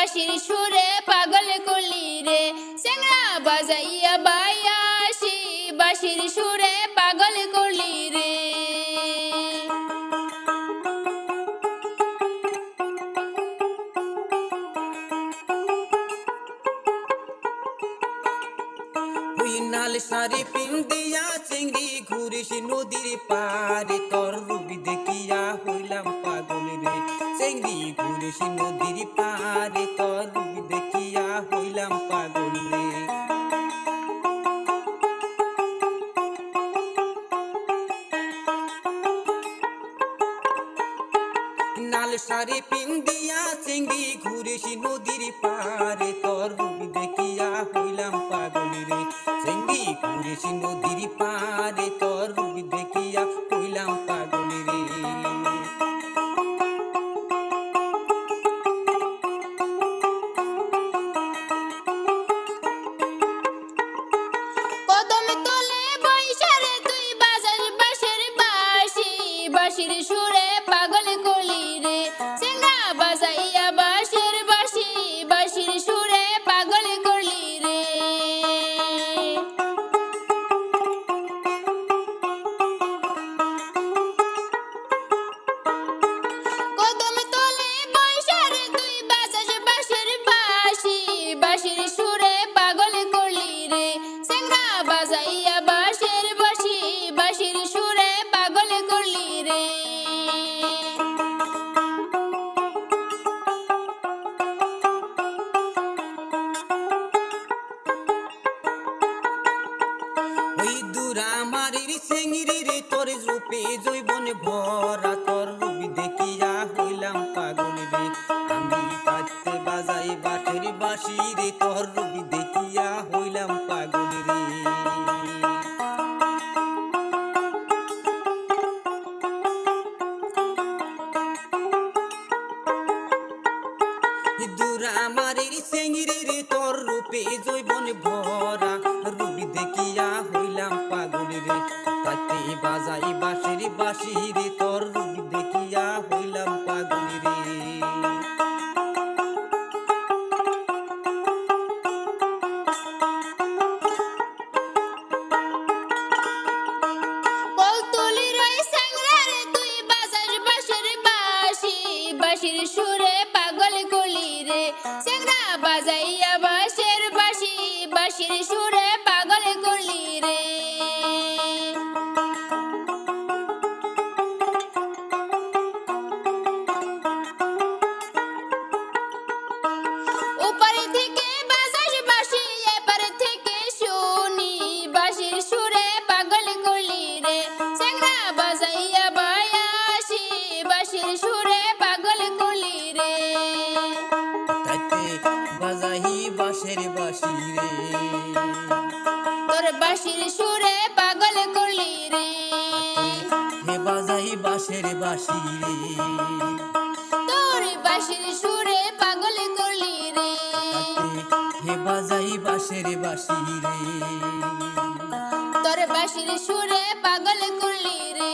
বাঁশির সুরে পাগল করলি রে চেংড়া বাজাইয়া বায়াসি বাঁশির সুরে পাগল করলি রে। ওই নাল শাড়ি পিন্দিয়া চিংড়ি ঘুরিস নদীর পারে তোর রূপী দেখিয়া হইলাম পাগল রে চিংড়ি ঘুরিস নদীর পারে তোর রূপী দেখিয়া হইলাম পাগল রে। নাল শাড়ি পিন্দিয়া চিংড়ি ঘুরিস নদীর পারে তোর রূপী দেখিয়া হইলাম পাগল রে চিংড়ি ঘুরিস নদীর পারে তোর রূপী দেখিয়া হইলাম পাগল রে। কদম তলে বইসা রে তুই বাজাস বাঁশের বাঁশি বাঁশির সুরে পাগল করলি রে চেংড়া বাজাইয়া বাঁশের বাঁশি বাঁশির সুরে পাগল করলি রে। কদম তলে বইসা রে তুই বাজাস বাঁশের বাঁশি বাঁশির সুরে পাগল করলি রে চেংড়া বাজাইয়া বাঁশের বাঁশি বাঁশির সুরে পাগল করলি রে। ওই দুরামারির চেংড়ি রে তোর রূপে জৈবন ভরা তোর রূপী দেখিয়া হইলাম পাগল রে আমি কাঁদতে বাজাই বাঁশের বাঁশি রে তোর রূপী দেখিয়া হইলাম পাগল রে। দুরামারির চেংড়ি রে তোর রূপে জৈবন ভরা রূপী দেখিয়া হইলাম পাগল রে তাতে বাজাই বাঁশের বাঁশি রে তোর রূপী দেখিয়া হইলাম পাগল রে। কৌতূহলীর ওই চেংড়া রে তুই বাজাস বাঁশের বাঁশি বাঁশির সুরে পাগল করলি রে চেংড়া বাজাইয়া বাঁশের বাঁশি বাঁশির সুরে পাগল করলি রে। উপর থেকে বাজাস বাঁশি এপার থেকে শুনি বাঁশির সুরে পাগল করলি রে চেংড়া বাজাইয়া বায়াসি বাঁশির সুরে পাগল করলি রে। তাতে বাজাই বাঁশের বাঁশি রে তোর বাঁশির সুরে পাগল করলি রে হে বাজাই বাঁশের বাঁশি রে তোর বাঁশির সুরে পাগল করলি রে। হে বাজাই বাঁশের বাঁশি রে তোর বাঁশির সুরে পাগল করলি রে।